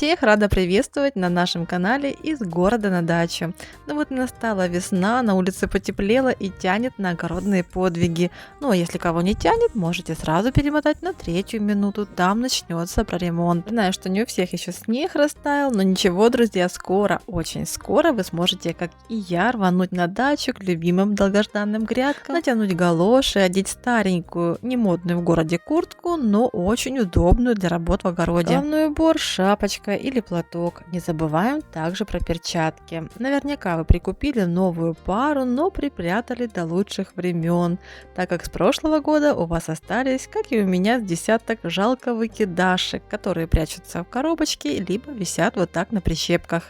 Всех рада приветствовать на нашем канале из города на дачу. Ну вот настала весна, на улице потеплело и тянет на огородные подвиги. Ну а если кого не тянет, можете сразу перемотать на 3-ю минуту, там начнется про ремонт. Знаю, что не у всех еще снег растаял, но ничего, друзья, скоро, очень скоро вы сможете, как и я, рвануть на дачу к любимым долгожданным грядкам, натянуть галоши, одеть старенькую, не модную в городе куртку, но очень удобную для работ в огороде. Головной убор, шапочка или платок. Не забываем также про перчатки. Наверняка вы прикупили новую пару, но припрятали до лучших времен, так как с прошлого года у вас остались, как и у меня, с десяток жалко выкидашек, которые прячутся в коробочке либо висят вот так на прищепках.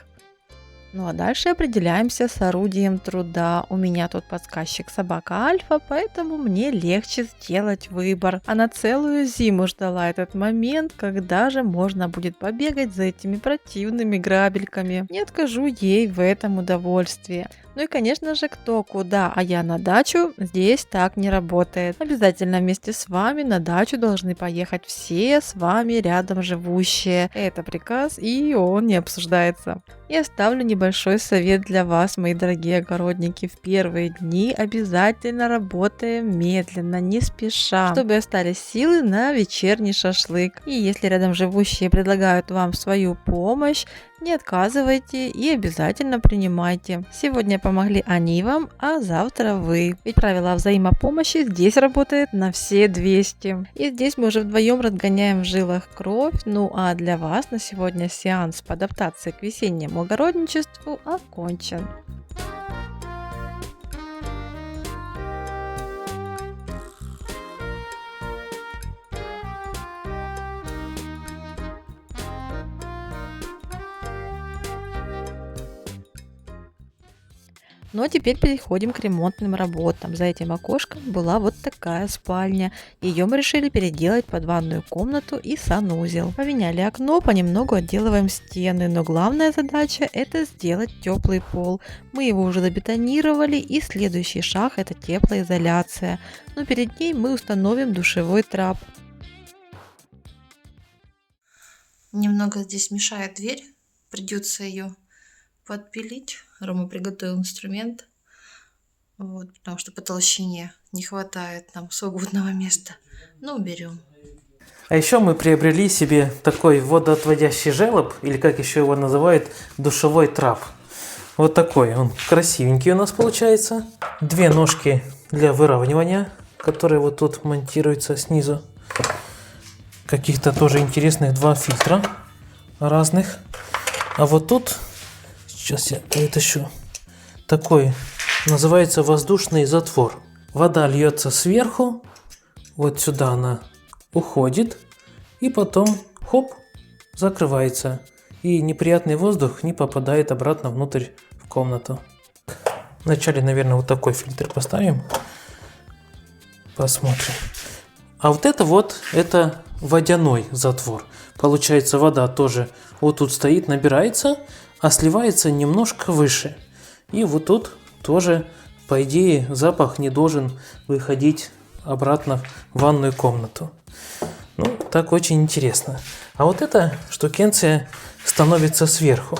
Ну а дальше определяемся с орудием труда. У меня тут подсказчик собака Альфа, поэтому мне легче сделать выбор. Она целую зиму ждала этот момент, когда же можно будет побегать за этими противными грабельками. Не откажу ей в этом удовольствии. Ну и конечно же, кто куда, а я на дачу, здесь так не работает. Обязательно вместе с вами на дачу должны поехать все с вами рядом живущие. Это приказ, и он не обсуждается. И оставлю небольшой совет для вас, мои дорогие огородники. В первые дни обязательно работаем медленно, не спеша, чтобы остались силы на вечерний шашлык. И если рядом живущие предлагают вам свою помощь, не отказывайте и обязательно принимайте. Сегодня помогли они вам, а завтра вы. Ведь правило взаимопомощи здесь работает на все 200. И здесь мы уже вдвоем разгоняем в жилах кровь. Ну а для вас на сегодня сеанс по адаптации к весеннему огородничеству окончен. Но теперь переходим к ремонтным работам. За этим окошком была вот такая спальня. Ее мы решили переделать под ванную комнату и санузел. Поменяли окно, понемногу отделываем стены, но главная задача это сделать теплый пол. Мы его уже забетонировали, и следующий шаг это теплоизоляция. Но перед ней мы установим душевой трап. Немного здесь мешает дверь, придется ее подпилить. Рома приготовил инструмент, вот, потому что по толщине не хватает нам свободного места. Но уберем. А еще мы приобрели себе такой водоотводящий желоб, или как еще его называют, душевой трап. Вот такой он красивенький у нас получается. 2 ножки для выравнивания, которые вот тут монтируются снизу. Каких-то тоже интересных 2 фильтра разных. А вот тут, сейчас я вытащу, такой называется воздушный затвор. Вода льется сверху, вот сюда она уходит, и потом хоп, закрывается. И неприятный воздух не попадает обратно внутрь в комнату. Вначале, наверное, вот такой фильтр поставим. Посмотрим. А вот это водяной затвор. Получается, вода тоже вот тут стоит, набирается, а сливается немножко выше. И вот тут тоже, по идее, запах не должен выходить обратно в ванную комнату. Ну, так очень интересно. А вот эта штукенция становится сверху.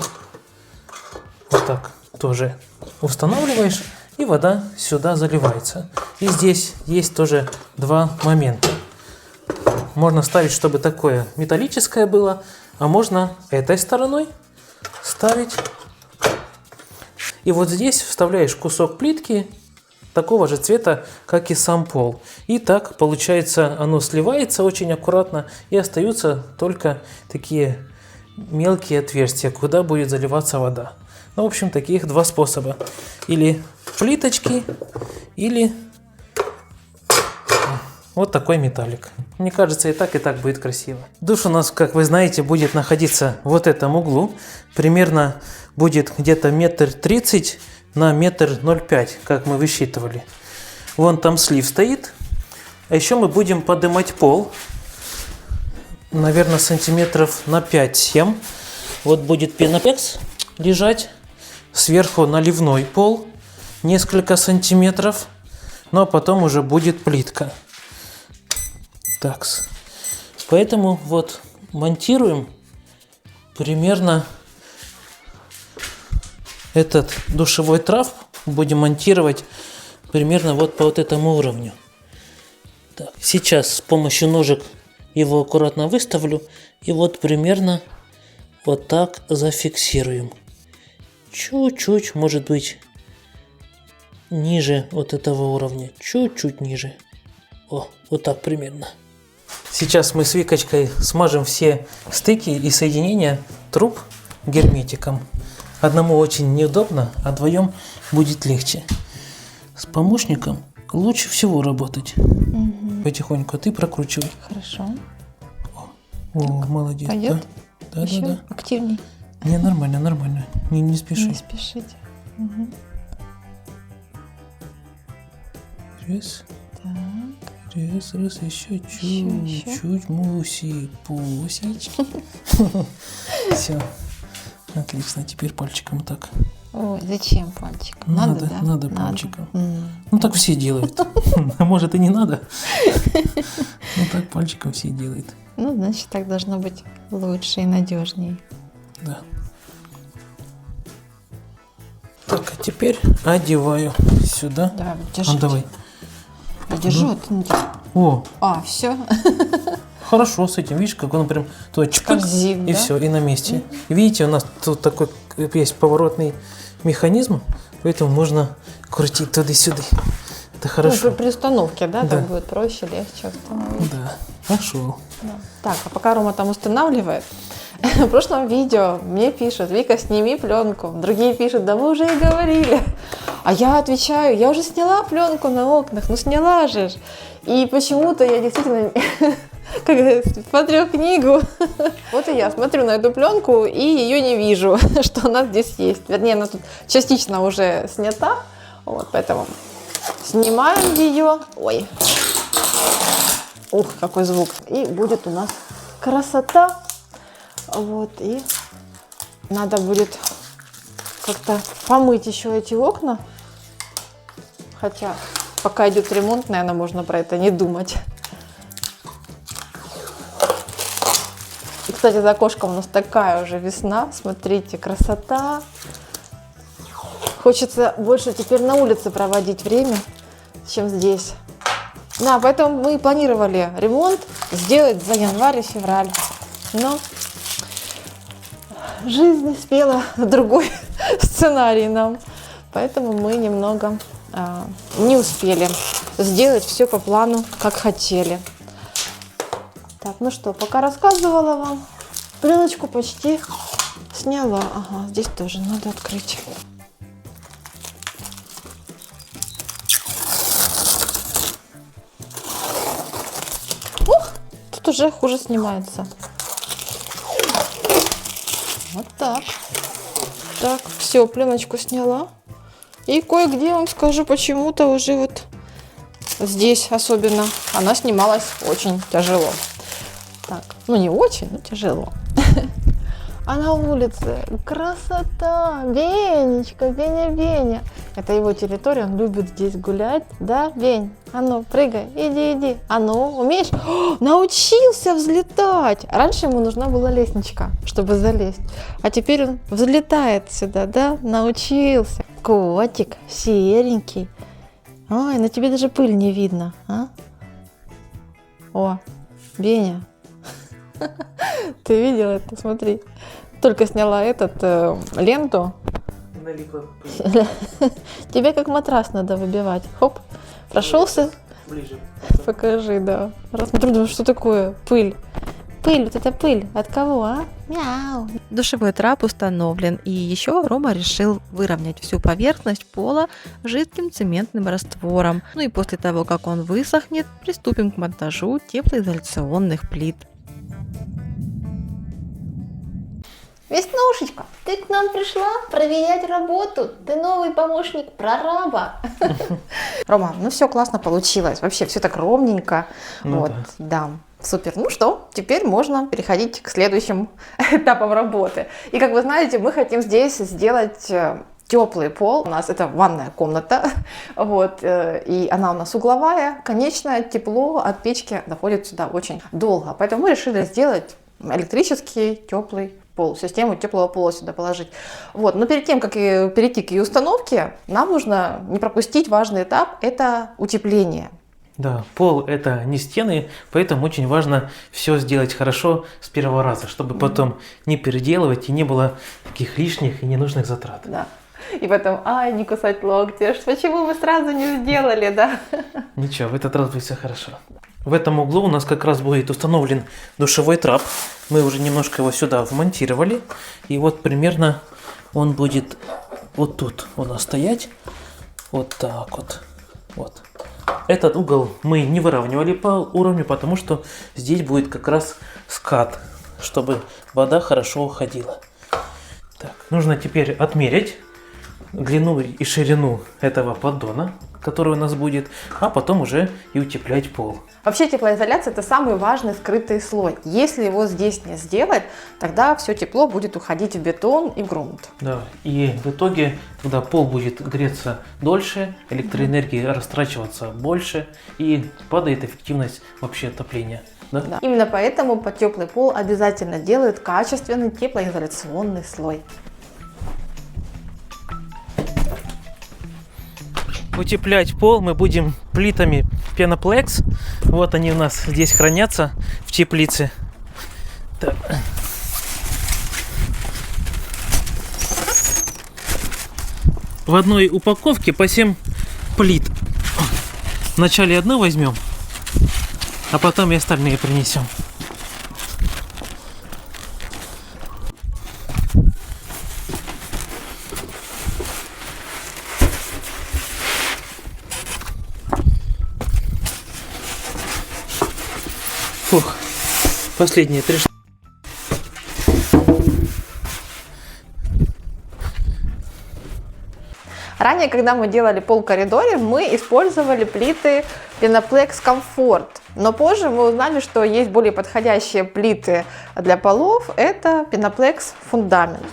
Вот так тоже устанавливаешь, и вода сюда заливается. И здесь есть тоже 2 момента. Можно ставить, чтобы такое металлическое было, а можно этой стороной ставить. И вот здесь вставляешь кусок плитки такого же цвета, как и сам пол. И так получается, оно сливается очень аккуратно, и остаются только такие мелкие отверстия, куда будет заливаться вода. Ну, в общем, таких 2 способа. Или плиточки, или вот такой металлик. Мне кажется, и так будет красиво. Душ у нас, как вы знаете, будет находиться в вот этом углу. Примерно будет где-то 1,30 на 1,05 м, как мы высчитывали. Вон там слив стоит. А еще мы будем поднимать пол. Наверное, сантиметров на 5-7. Вот будет пеноплекс лежать. Сверху наливной пол. Несколько сантиметров. Ну а потом уже будет плитка. Так, поэтому вот монтируем примерно этот душевой трап будем монтировать примерно вот по вот этому уровню. Так, сейчас с помощью ножек его аккуратно выставлю и вот примерно вот так зафиксируем. Чуть-чуть, может быть, ниже вот этого уровня, чуть-чуть ниже. О, вот так примерно. Сейчас мы с Викочкой смажем все стыки и соединения труб герметиком. Одному очень неудобно, а вдвоем будет легче. С помощником лучше всего работать. Потихоньку ты прокручивай. Хорошо. О, молодец. Пойдет? Да, Еще да, да. активней. Не, нормально, нормально. Не спеши. Не спешите. Мгм. Раз, Так. раз, еще Еще. чуть-чуть. Пусечки. Все. Отлично. Теперь пальчиком так. Ой, зачем пальчиком? Надо, да? надо пальчиком. М. Ну так все делают. А может и не надо. Ну так пальчиком все делают. Ну, значит, так должно быть лучше и надежней. Да. Так, а теперь одеваю сюда. Да, А, держи. давай. Держу. О, А, все. хорошо с этим. Видишь, как он прям туда чпык, Как зиг, и да? все, и на месте. Видите, у нас тут такой есть поворотный механизм, поэтому можно крутить туда-сюда. Это хорошо. Ну, при установке, да, Да. так будет проще, легче установить. Да, пошел. Да. Так, а пока Рома там устанавливает, в прошлом видео мне пишут: Вика, сними пленку. Другие пишут: да вы уже и говорили. А я отвечаю: я уже сняла пленку на окнах, ну сняла же ж. И почему-то я действительно как говорится, смотрю книгу. Вот и я смотрю на эту пленку и ее не вижу, что она здесь есть. Вернее, она тут частично уже снята. Вот, поэтому снимаем ее. Ой. Ух, какой звук. И будет у нас красота. Вот, и надо будет как-то помыть еще эти окна. Хотя, пока идет ремонт, наверное, можно про это не думать. И, кстати, за окошком у нас такая уже весна. Смотрите, красота. Хочется больше теперь на улице проводить время, чем здесь. Да, поэтому мы и планировали ремонт сделать за январь и февраль. Но жизнь спела другой сценарий нам. Поэтому мы немного не успели сделать все по плану, как хотели. Так, ну что, пока рассказывала вам, пленочку почти сняла. Ага, здесь тоже надо открыть. Ух, тут уже хуже снимается. Вот так. Так, все, пленочку сняла. И кое-где, вам скажу, почему-то уже вот здесь особенно она снималась очень тяжело. Так, ну не очень, но тяжело. А на улице красота! Венечка, Веня. Это его территория, он любит здесь гулять. Да, Вень? А ну, прыгай, иди. А ну, умеешь? О, научился взлетать! Раньше ему нужна была лестничка, чтобы залезть. А теперь он взлетает сюда, да? Научился. Котик, серенький. Ой, на тебе даже пыль не видно, а? О, Веня. Ты видел это? Смотри. Только сняла ленту. Тебе как матрас надо выбивать. Хоп, прошелся. Ближе. Покажи, да. Рассмотрю, думаю, что такое пыль. Пыль, вот это пыль. От кого, а? Мяу. Душевой трап установлен, и еще Рома решил выровнять всю поверхность пола жидким цементным раствором. Ну и после того, как он высохнет, приступим к монтажу теплоизоляционных плит. Веснушечка, ты к нам пришла проверять работу. Ты новый помощник прораба. Рома, ну все классно получилось. Вообще все так ровненько. Ну вот, да. Супер. Ну что, теперь можно переходить к следующим этапам работы. И как вы знаете, мы хотим здесь сделать теплый пол. У нас это ванная комната. Вот, и она у нас угловая. Конечно, тепло от печки доходит сюда очень долго. Поэтому мы решили сделать электрический теплый пол, систему теплого пола сюда положить. Вот. Но перед тем, как перейти к ее установке, нам нужно не пропустить важный этап – это утепление. Да, пол это не стены, поэтому очень важно все сделать хорошо с первого раза, чтобы потом не переделывать и не было таких лишних и ненужных затрат. Да. И потом, не кусать локти, почему вы сразу не сделали, да? Ничего, в этот раз будет все хорошо. В этом углу у нас как раз будет установлен душевой трап. Мы уже немножко его сюда вмонтировали. И вот примерно он будет вот тут у нас стоять. Вот так вот. Вот. Этот угол мы не выравнивали по уровню, потому что здесь будет как раз скат, чтобы вода хорошо уходила. Так, нужно теперь отмерить длину и ширину этого поддона, который у нас будет, а потом уже и утеплять пол. Вообще теплоизоляция – это самый важный скрытый слой. Если его здесь не сделать, тогда все тепло будет уходить в бетон и в грунт. Да, и в итоге, когда пол будет греться дольше, электроэнергии растрачиваться больше, и падает эффективность вообще отопления. Да? Да. Именно поэтому под теплый пол обязательно делают качественный теплоизоляционный слой. Утеплять пол мы будем плитами Пеноплекс. Вот они у нас здесь хранятся в теплице. Так. В одной упаковке по 7 плит. Вначале одну возьмем, а потом и остальные принесем. Фух, последние 3 штуки. Ранее, когда мы делали пол в коридоре, мы использовали плиты Phenoplex Comfort. Но позже мы узнали, что есть более подходящие плиты для полов. Это Phenoplex Fundament.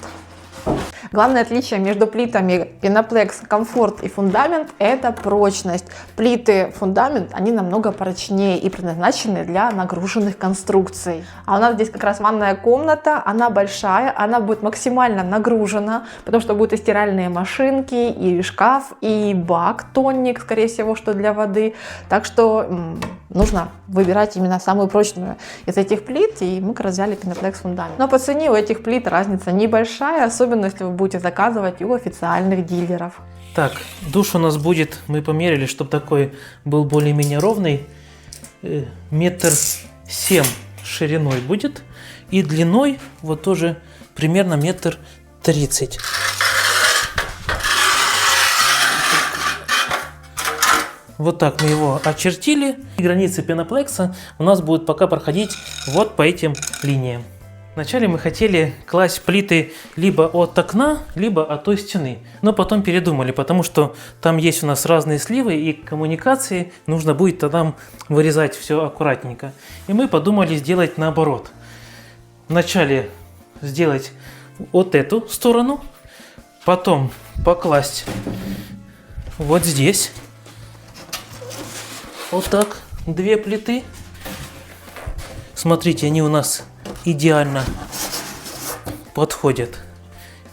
Главное отличие между плитами Phenoplex Comfort и Fundament – это прочность. Плиты Fundament, они намного прочнее и предназначены для нагруженных конструкций. А у нас здесь как раз ванная комната, она большая, она будет максимально нагружена, потому что будут и стиральные машинки, и шкаф, и бак, тонник, скорее всего, что для воды. Так что нужно выбирать именно самую прочную из этих плит, и мы взяли Phenoplex Fundament. Но по цене у этих плит разница небольшая, особенно если вы будете заказывать у официальных дилеров. Так, душ у нас будет, мы померили, чтобы такой был более-менее ровный, 1,7 метра шириной будет, и длиной вот тоже примерно 1,30 метра. Вот так мы его очертили. И границы пеноплекса у нас будут пока проходить вот по этим линиям. Вначале мы хотели класть плиты либо от окна, либо от той стены. Но потом передумали, потому что там есть у нас разные сливы и коммуникации. Нужно будет тогда вырезать все аккуратненько. И мы подумали сделать наоборот. Вначале сделать вот эту сторону, потом покласть вот здесь. Вот так, 2 плиты. Смотрите, они у нас идеально подходят.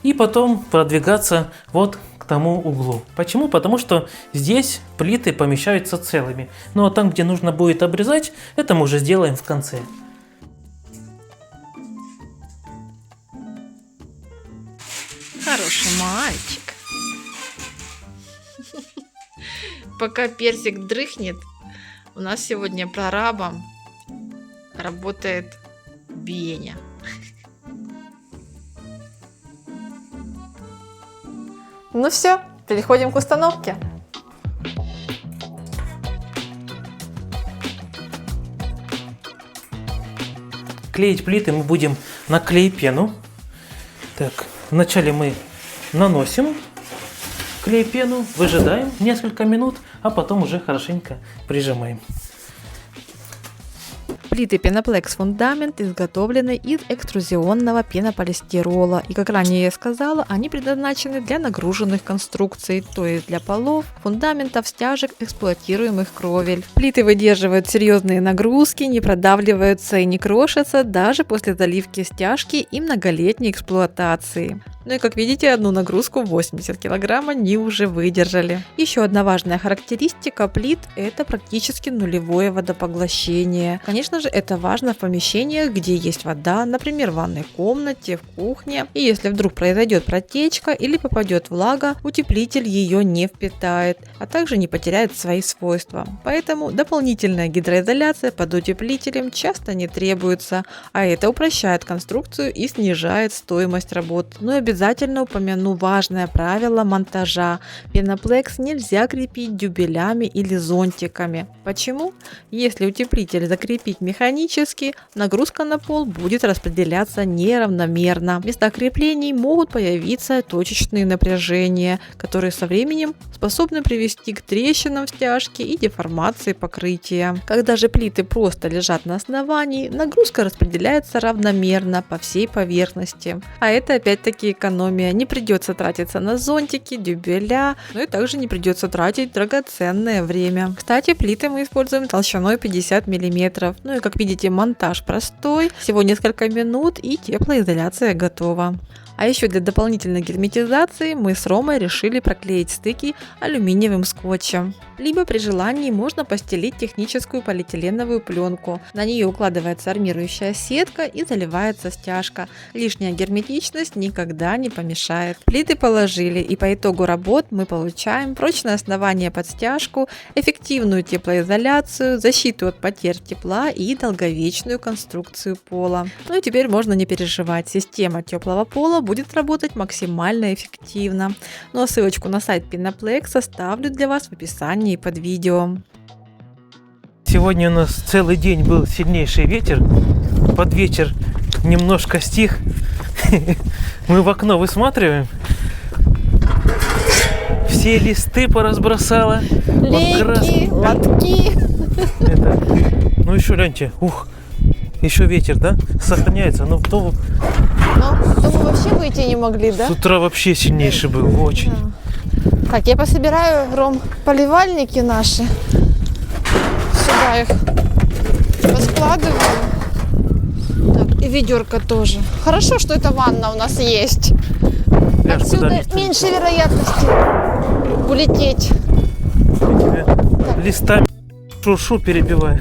И потом продвигаться вот к тому углу. Почему? Потому что здесь плиты помещаются целыми. Ну а там, где нужно будет обрезать, это мы уже сделаем в конце. Хороший мальчик. Пока Персик дрыхнет, у нас сегодня прорабом работает Беня. Ну все, переходим к установке. Клеить плиты мы будем на клей-пену. Так, вначале мы наносим клей-пену, выжидаем несколько минут, а потом уже хорошенько прижимаем. Плиты Пеноплекс Фундамент изготовлены из экструзионного пенополистирола. И, как ранее я сказала, они предназначены для нагруженных конструкций, то есть для полов, фундаментов, стяжек, эксплуатируемых кровель. Плиты выдерживают серьезные нагрузки, не продавливаются и не крошатся даже после заливки стяжки и многолетней эксплуатации. Ну и как видите, одну нагрузку 80 кг они уже выдержали. Еще одна важная характеристика плит – это практически нулевое водопоглощение. Конечно же, это важно в помещениях, где есть вода, например, в ванной комнате, в кухне. И если вдруг произойдет протечка или попадет влага, утеплитель ее не впитает, а также не потеряет свои свойства. Поэтому дополнительная гидроизоляция под утеплителем часто не требуется, а это упрощает конструкцию и снижает стоимость работ. Ну и обязательно упомяну важное правило монтажа. Пеноплекс нельзя крепить дюбелями или зонтиками. Почему? Если утеплитель закрепить механически, нагрузка на пол будет распределяться неравномерно. В местах креплений могут появиться точечные напряжения, которые со временем способны привести к трещинам в стяжке и деформации покрытия. Когда же плиты просто лежат на основании, нагрузка распределяется равномерно по всей поверхности. А это опять-таки экономия. Не придется тратиться на зонтики, дюбеля, но и также не придется тратить драгоценное время. Кстати, плиты мы используем толщиной 50 мм. Ну и как видите, монтаж простой, всего несколько минут и теплоизоляция готова. А еще для дополнительной герметизации мы с Ромой решили проклеить стыки алюминиевым скотчем. Либо при желании можно постелить техническую полиэтиленовую пленку. На нее укладывается армирующая сетка и заливается стяжка. Лишняя герметичность никогда не помешает. Плиты положили, и по итогу работ мы получаем прочное основание под стяжку, эффективную теплоизоляцию, защиту от потерь тепла и долговечную конструкцию пола. Ну и теперь можно не переживать, система теплого пола будет работать максимально эффективно. Ну а ссылочку на сайт Пеноплекс оставлю для вас в описании под видео. Сегодня у нас целый день был сильнейший ветер. Под вечер немножко стих. Мы в окно высматриваем. Все листы поразбросало. Лейки, лотки. Ну еще гляньте. Ух. Еще ветер, да? Сохраняется. Но то мы вообще выйти не могли, да? с утра вообще сильнейший был. Очень. Да. Так, я пособираю, Ром, поливальники наши. Сюда их поскладываю. Так, и ведерко тоже. Хорошо, что эта ванна у нас есть. Ляж, Отсюда куда меньше вероятности улететь. Листами шуршу перебиваю.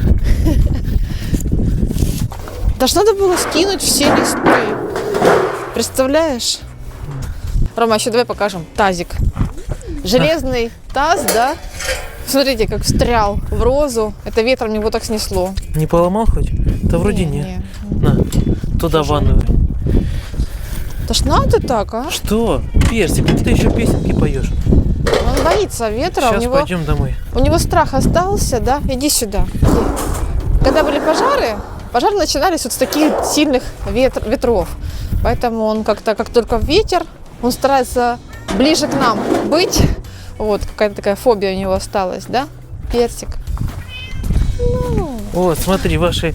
Даже надо было скинуть все листы. Представляешь? Рома, еще давай покажем тазик. Железный таз, да? Смотрите, как встрял в розу. Это ветром его так снесло. Не поломал хоть? Да вроде нет. На, туда в ванную. Это ж надо так, а? Что? Персик, ты еще песенки поешь. Он боится ветра. Сейчас пойдем домой. У него страх остался, да? Иди сюда. Когда были пожары начинались вот с таких сильных ветров. Поэтому он как только ветер, он старается ближе к нам быть. Вот, какая-то такая фобия у него осталась, да? Персик. Ну. Вот, смотри, ваши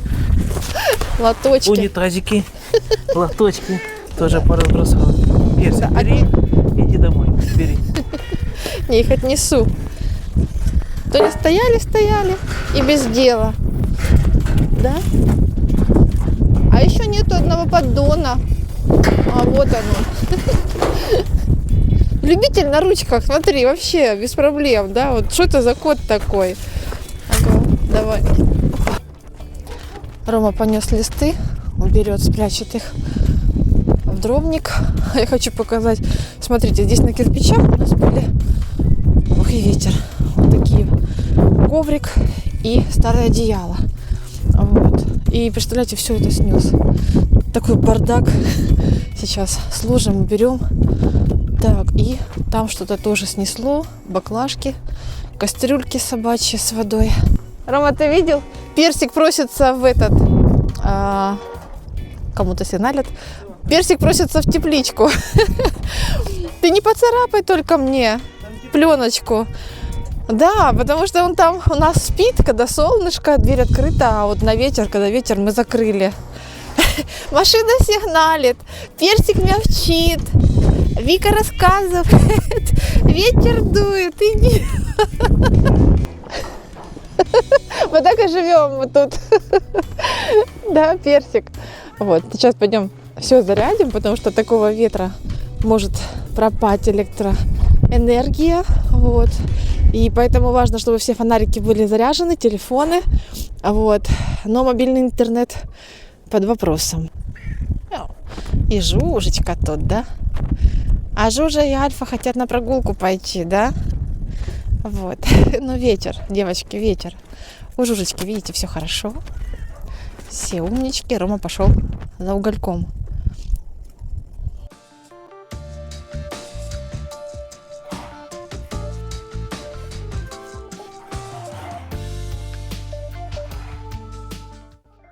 лоточки. Унитазики, лоточки тоже поразбросала. Персик, Да, бери, иди домой, бери. Я их отнесу. То они стояли и без дела. Да? А еще нету одного поддона. А вот оно. Любитель на ручках, смотри, вообще без проблем, да? Вот что это за кот такой? Ага, давай. Рома понес листы, уберет, спрячет их в дровник. Я хочу показать. Смотрите, здесь на кирпичах у нас были. Ох, и ветер. Вот такие. Коврик и старое одеяло. Вот. И представляете, все это снес. Такой бардак. Сейчас сложим, уберем. Так, и там что-то тоже снесло. Баклажки, кастрюльки собачьи с водой. Рома, ты видел? Персик просится в этот... кому-то сигналят. Персик просится в тепличку. Ты не поцарапай только мне пленочку. Да, потому что он там у нас спит, когда солнышко, дверь открыта, а вот на ветер, когда ветер, мы закрыли. Машина сигналит, Персик мявчит, Вика рассказывает, ветер дует, иди. Вот так и живем мы тут. Да, Персик. Вот, сейчас пойдем все зарядим, потому что от такого ветра может пропасть электроэнергия. Вот. И поэтому важно, чтобы все фонарики были заряжены, телефоны. Вот. Но мобильный интернет под вопросом. И Жужечка тут, да? А Жужа и Альфа хотят на прогулку пойти, да? Вот. Ну, ветер, девочки, ветер. У Жужечки, видите, все хорошо. Все умнички. Рома пошел за угольком.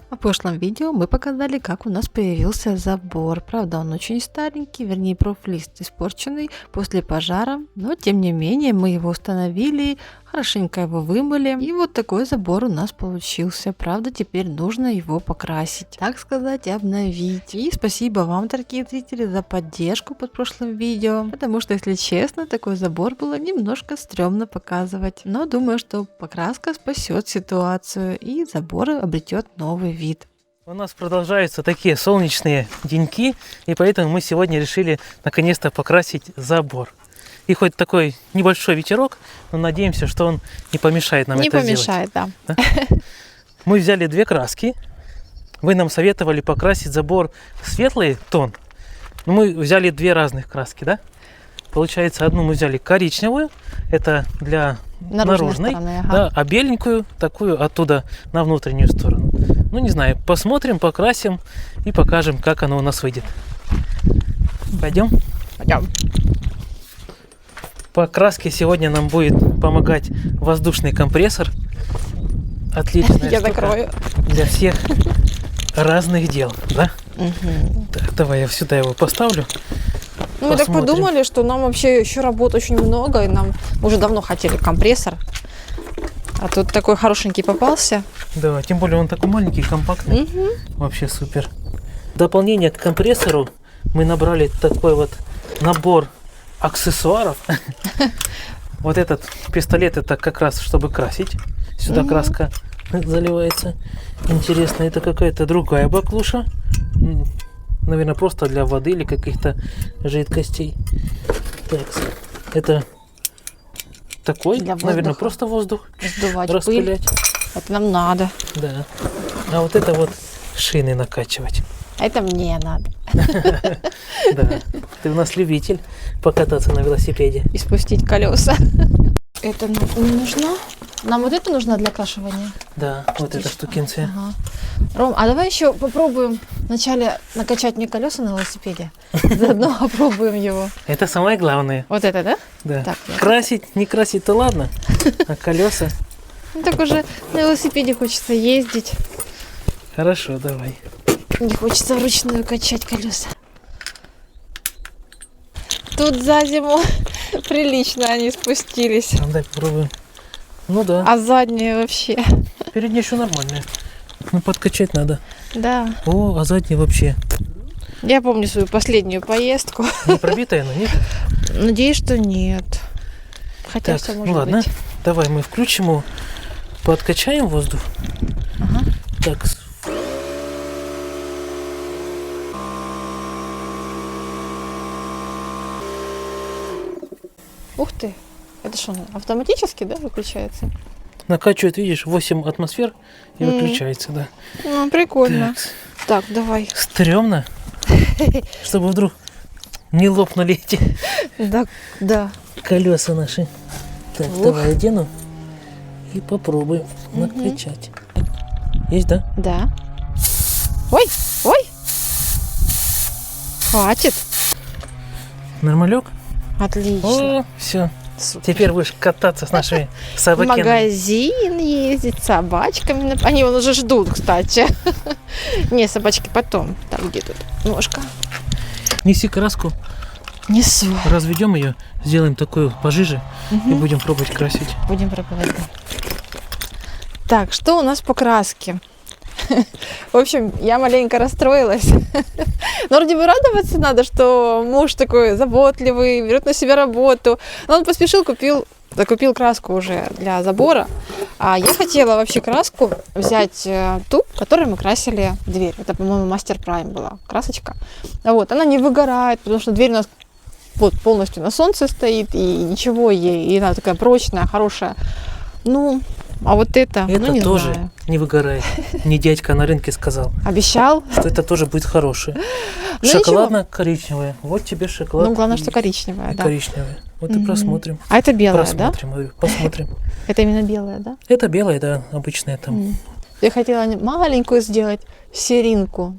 В прошлом видео мы показали, как у нас появился забор. Правда, он очень старенький, вернее, профлист испорченный после пожара, но тем не менее мы его установили, хорошенько его вымыли, и вот такой забор у нас получился. Правда, теперь нужно его покрасить, так сказать, обновить. И спасибо вам, дорогие зрители, за поддержку под прошлым видео, потому что, если честно, такой забор было немножко стрёмно показывать. Но думаю, что покраска спасет ситуацию, и забор обретет новый вид. У нас продолжаются такие солнечные деньки, и поэтому мы сегодня решили наконец-то покрасить забор. И хоть такой небольшой ветерок, но надеемся, что он не помешает нам это сделать. Не помешает, да. Мы взяли две краски. Вы нам советовали покрасить забор в светлый тон. Но мы взяли две разных краски, да? Получается, одну мы взяли коричневую, это для наружной, стороны, ага. Да, а беленькую такую оттуда на внутреннюю сторону. Ну, не знаю, посмотрим, покрасим и покажем, как оно у нас выйдет. Пойдем? Пойдем. По краске сегодня нам будет помогать воздушный компрессор. Отличная Я штука закрою. для всех разных дел, да? Угу. Так, давай я сюда его поставлю. Ну, мы так Посмотрим. подумали, что нам вообще еще работ очень много, и нам уже давно хотели компрессор. А тут такой хорошенький попался. Да, тем более он такой маленький, компактный. Угу. Вообще супер. В дополнение к компрессору мы набрали такой вот набор аксессуаров. Вот этот пистолет, это как раз чтобы красить. Сюда краска заливается. Интересно, это какая-то другая баклуша. Наверное, просто для воды или каких-то жидкостей. Так, это такой, Для наверное, воздуха. просто воздух Сдувать пыль. распылять. Это нам надо. Да. А вот это вот шины накачивать. Это мне надо. Да. Ты у нас любитель покататься на велосипеде. И спустить колеса. Это нам не нужно. Нам вот это нужно для окрашивания. Да, вот эта штукинция. Ага. Ром, а давай еще попробуем вначале накачать мне колеса на велосипеде. Заодно опробуем его. Это самое главное. Вот это, да? Да. Так, я- Красить, не красить-то ладно, а колеса. Ну, так уже на велосипеде хочется ездить. Хорошо, давай. Не хочется вручную качать колеса. Тут за зиму прилично они спустились. Ну, дай попробуем. Ну да, А задние вообще. передняя еще нормальная. Ну, подкачать надо. Да. О, а задняя вообще. Я помню свою последнюю поездку. Не пробитая, но нет? Надеюсь, что нет. Хотя Так, все ну может ладно. быть. Давай мы включим его, подкачаем воздух. Ага. Так, Ух ты. Это что, автоматически, да, выключается? накачивает, видишь, 8 атмосфер и выключается, да. Ну, прикольно. Так, Так, давай. стрёмно, чтобы вдруг не лопнули эти Да, да. колеса наши. Так, Ух. давай одену и попробуем накачать. Есть, да? Да. Ой, ой. Хватит. Нормалек? Отлично. О, все. Супер. Теперь будешь кататься с нашими В собаками. магазин ездить, с собачками. Они вон уже ждут, кстати. Не, собачки потом. Там где тут ножка. Неси краску. Несу. Разведем ее, сделаем такую пожиже и будем пробовать красить. Будем пробовать. Так, что у нас по краске? В общем, я маленько расстроилась. Но вроде бы радоваться надо, что муж такой заботливый, берет на себя работу. Но он поспешил, закупил краску уже для забора. А я хотела вообще краску взять ту, которой мы красили дверь. Это, по-моему, Мастер Прайм была красочка. Вот, она не выгорает, потому что дверь у нас вот полностью на солнце стоит, и ничего ей, и она такая прочная, хорошая. Ну, а вот это не тоже знаю. не выгорает. Мне дядька на рынке сказал, Обещал? что это тоже будет хорошее. Ну, Шоколадно-коричневое. Вот тебе шоколад. Ну, главное, что коричневая, да. Коричневое. Вот и просмотрим. А это белая, да? Говорю, посмотрим. Это именно белая, да? Это белое, да, обычное там. Я хотела маленькую сделать серинку.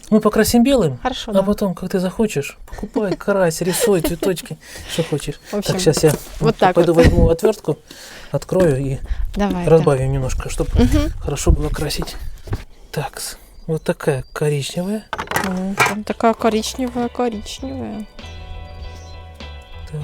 Мы покрасим белым, Хорошо, а да. потом, как ты захочешь, покупай, крась, рисуй, цветочки, что хочешь. В общем, Так, сейчас я вот так пойду вот. возьму отвертку, открою и Давай. да. разбавим немножко, чтобы хорошо было красить. Так, вот такая коричневая. Там такая коричневая. Так,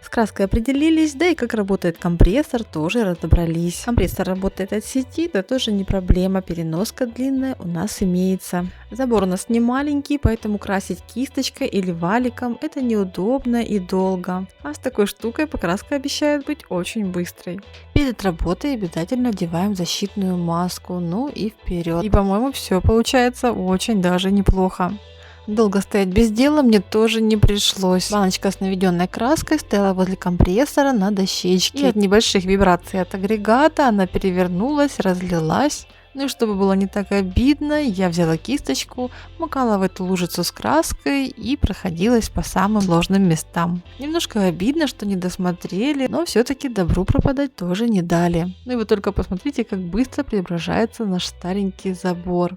С краской определились, да и как работает компрессор, тоже разобрались. Компрессор работает от сети, да тоже не проблема, переноска длинная у нас имеется. Забор у нас не маленький, поэтому красить кисточкой или валиком это неудобно и долго. А с такой штукой покраска обещает быть очень быстрой. Перед работой обязательно одеваем защитную маску, ну и вперед. И по-моему все получается очень даже неплохо. Долго стоять без дела мне тоже не пришлось. Баночка с наведенной краской стояла возле компрессора на дощечке. И от небольших вибраций от агрегата она перевернулась, разлилась. Ну и чтобы было не так обидно, я взяла кисточку, макала в эту лужицу с краской и проходилась по самым сложным местам. Немножко обидно, что не досмотрели, но все-таки добру пропадать тоже не дали. Ну и вы только посмотрите, как быстро преображается наш старенький забор.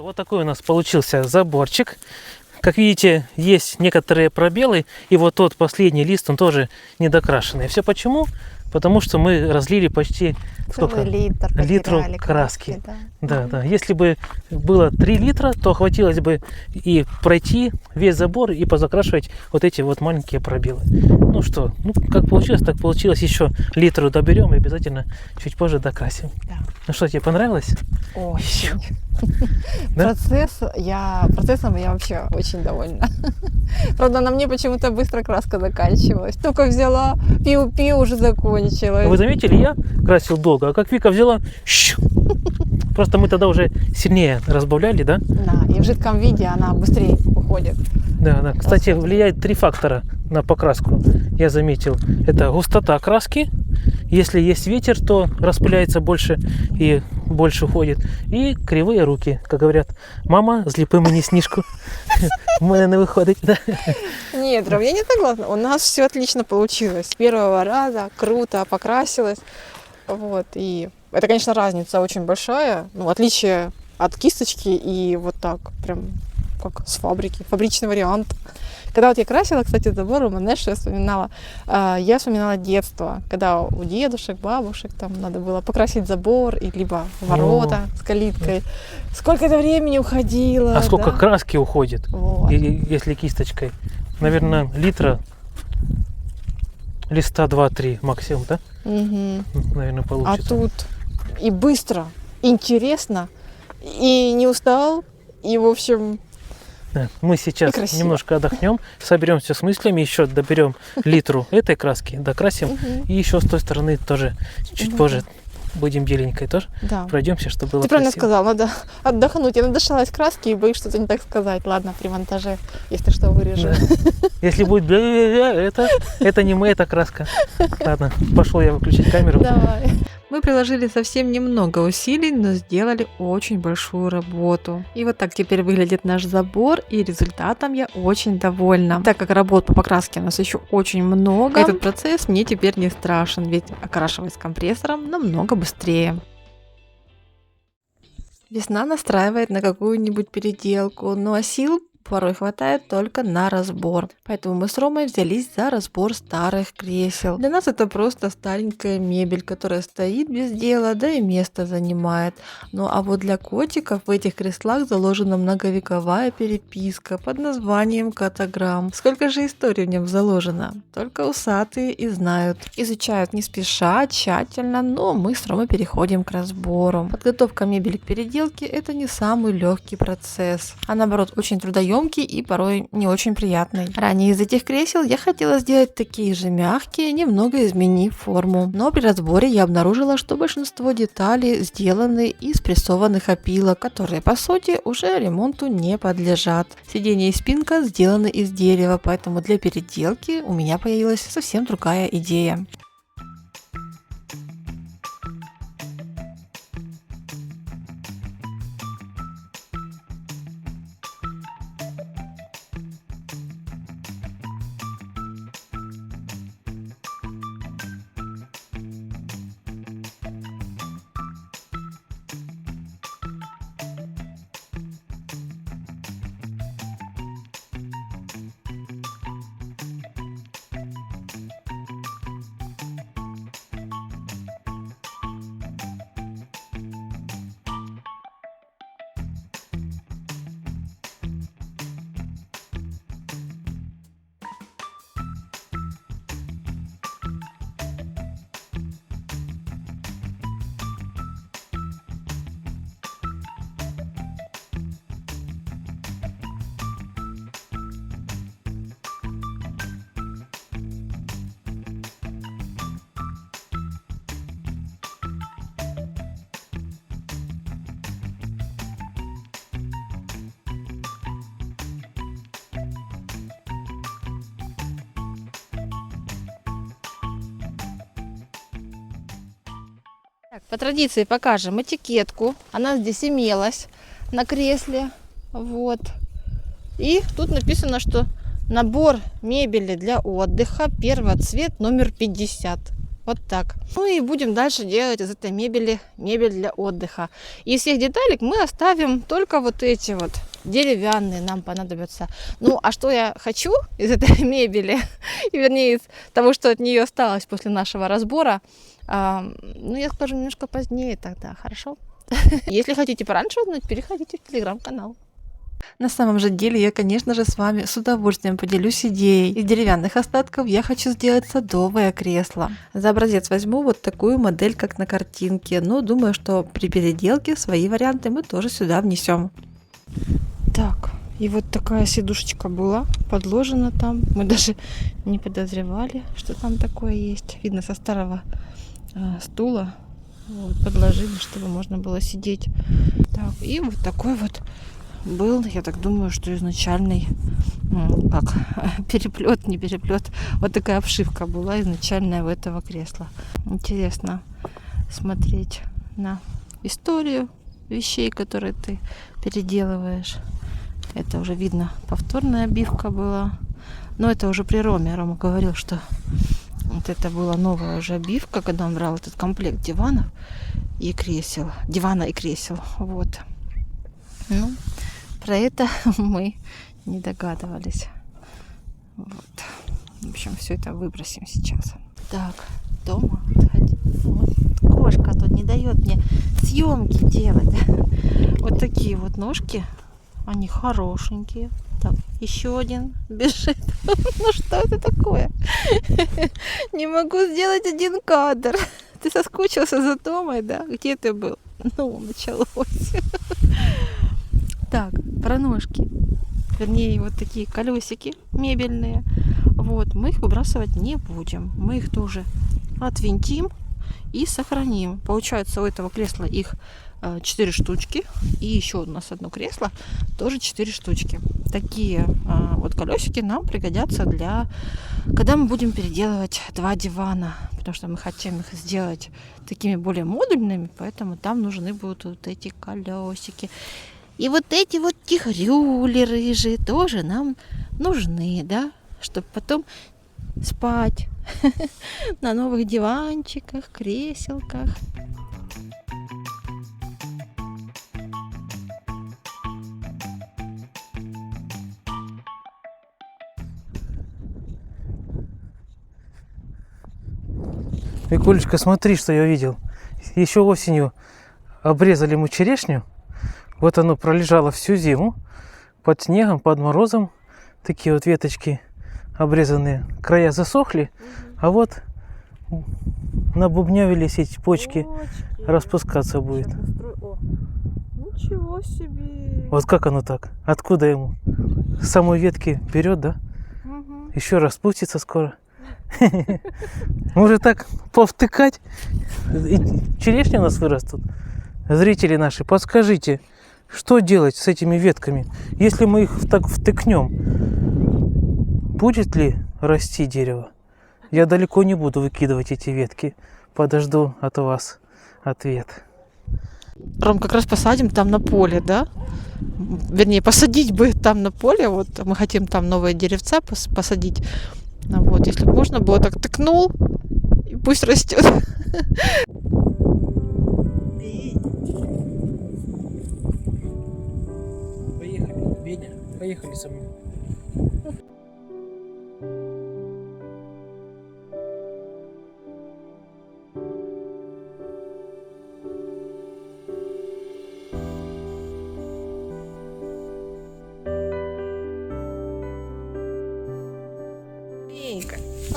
вот такой у нас получился заборчик. Как видите, есть некоторые пробелы, и вот тот последний лист, он тоже недокрашенный. Все почему? Потому что мы разлили почти сколько? Литру краски. Да. Если бы было 3 литра, то хватилось бы и пройти весь забор и позакрашивать вот эти вот маленькие пробелы. Ну что, как получилось, так получилось. Еще литру доберем и обязательно чуть позже докрасим. Да. Ну что, тебе понравилось? Очень. Да? Процессом я вообще очень довольна. Правда, на мне почему-то быстро краска заканчивалась. Только взяла, пиу-пиу, уже закончилась. Вы заметили, я красил долго, а как Вика взяла, просто мы тогда уже сильнее разбавляли, да? Да, и в жидком виде она быстрее уходит. Да. Кстати, влияет 3 фактора на покраску. Я заметил. Это густота краски. Если есть ветер, то распыляется больше и больше уходит. И кривые руки. Как говорят, мама, зліпи мені сніжку. У мене не виходить. Нет, Ром, я не согласна. У нас все отлично получилось. С первого раза круто покрасилась. Вот. И это, конечно, разница очень большая. Отличие от кисточки и вот так прям как с фабрики. Фабричный вариант. Когда вот я красила, кстати, забор, у меня, что я вспоминала детство, когда у дедушек, бабушек там надо было покрасить забор, и либо ворота с калиткой. Сколько это времени уходило. А сколько краски уходит, вот. если кисточкой? Наверное, листа 2-3 максимум, да? Угу. Наверное, А получится. тут и быстро, интересно, и не устал, и, в общем... Да. Мы сейчас красиво. немножко отдохнем, соберемся с мыслями, еще доберем литру этой краски, докрасим, и еще с той стороны тоже чуть позже будем беленькой тоже Да. пройдемся, чтобы было Ты правильно красиво. сказал, надо отдохнуть. Я надышалась краски и боюсь что-то не так сказать. Ладно, при монтаже, если что, вырежу. Да. Если будет это не мы, это краска. Ладно, пошел я выключить камеру. Давай. Мы Мы приложили совсем немного усилий, но сделали очень большую работу. И вот так теперь выглядит наш забор, и результатом я очень довольна. Так как работ по покраске у нас еще очень много, этот процесс мне теперь не страшен, ведь окрашивать с компрессором намного быстрее. Весна настраивает на какую-нибудь переделку, но сил порой хватает только на разбор. Поэтому мы с Ромой взялись за разбор старых кресел. Для нас это просто старенькая мебель, которая стоит без дела, да и место занимает. Ну а вот для котиков в этих креслах заложена многовековая переписка под названием «Котограмм». Сколько же историй в нем заложено? Только усатые и знают. Изучают не спеша, тщательно, но мы с Ромой переходим к разбору. Подготовка мебели к переделке – это не самый легкий процесс, а наоборот очень трудоемкий и порой не очень приятный. Ранее из этих кресел я хотела сделать такие же мягкие, немного изменив форму. Но при разборе я обнаружила, что большинство деталей сделаны из прессованных опилок, которые по сути уже ремонту не подлежат. Сиденье и спинка сделаны из дерева, поэтому для переделки у меня появилась совсем другая идея. Так, по традиции покажем этикетку. Она здесь имелась на кресле. Вот. И тут написано, что набор мебели для отдыха, первоцвет, номер 50. Вот так. Ну и будем дальше делать из этой мебели мебель для отдыха. Из всех деталек мы оставим только вот эти вот деревянные нам понадобятся. Ну а что я хочу из этой мебели, и вернее из того, что от нее осталось после нашего разбора, ну я скажу немножко позднее тогда, хорошо? Если хотите пораньше узнать, переходите в телеграм-канал. На самом же деле я, конечно же, с вами с удовольствием поделюсь идеей. Из деревянных остатков я хочу сделать садовое кресло. За образец возьму вот такую модель, как на картинке, но думаю, что при переделке свои варианты мы тоже сюда внесем. Так, и вот такая сидушечка была подложена там. Мы даже не подозревали, что там такое есть. Видно, со старого стула вот, подложили, чтобы можно было сидеть. Так, и вот такой вот был, я так думаю, что изначальный, переплет, не переплет, вот такая обшивка была изначальная у этого кресла. Интересно смотреть на историю вещей, которые ты переделываешь. Это уже видно, повторная обивка была. Но это уже при Роме. Рома говорил, что вот это была новая уже обивка, когда он брал этот комплект диванов и кресел. Дивана и кресел. Вот. Ну, про это мы не догадывались. Вот. В общем, все это выбросим сейчас. Так, дома отходи. Вот. Кошка тут не дает мне съемки делать. Вот такие вот ножки. Они хорошенькие. Так, еще один бежит. Ну что это такое? Не могу сделать один кадр. Ты соскучился за Томой, да? Где ты был? Ну, началось. Так, про ножки. Вернее, вот такие колесики мебельные. Вот, мы их выбрасывать не будем. Мы их тоже отвинтим и сохраним. Получается, у этого кресла их 4 штучки. И еще у нас одно кресло, тоже 4 штучки. Такие вот колесики нам пригодятся для, когда мы будем переделывать 2 дивана. потому что мы хотим их сделать такими более модульными, поэтому там нужны будут вот эти колесики. И вот эти вот тигрюли рыжие тоже нам нужны, да, чтобы потом спать на новых диванчиках, креселках. Викулечка, смотри, что я видел. Еще осенью обрезали мы черешню. Вот оно пролежало всю зиму под снегом, под морозом. Такие вот веточки обрезанные. Края засохли, а вот набубнявились эти почки. Распускаться будет. Ничего себе. Вот как оно так? Откуда ему? С самой ветки берет, да? Угу. Еще распустится скоро. Может так повтыкать? И черешни у нас вырастут. Зрители наши, подскажите, что делать с этими ветками? Если мы их так втыкнем, будет ли расти дерево? Я далеко не буду выкидывать эти ветки. Подожду от вас ответ. Ром, как раз посадим там на поле, да? Вернее, посадить бы там на поле. Вот мы хотим там новые деревца посадить. Вот, если бы можно было, так тыкнул, и пусть растет. Поехали, Веня, поехали со мной.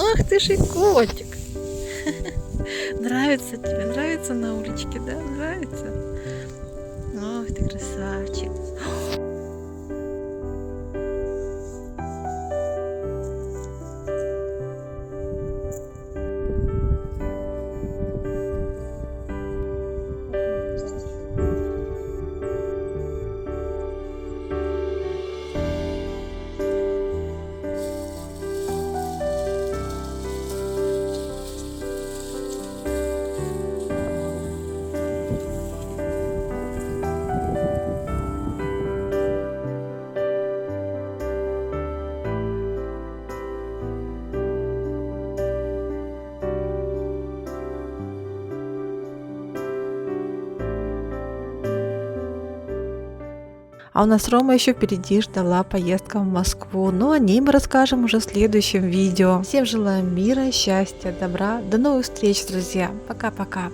Ах ты ж и котик. Нравится тебе? Нравится на уличке, да? Нравится? Ох ты красавчик. А у нас Рома еще впереди ждала поездка в Москву, но о ней мы расскажем уже в следующем видео. Всем желаем мира, счастья, добра. До новых встреч, друзья. Пока-пока.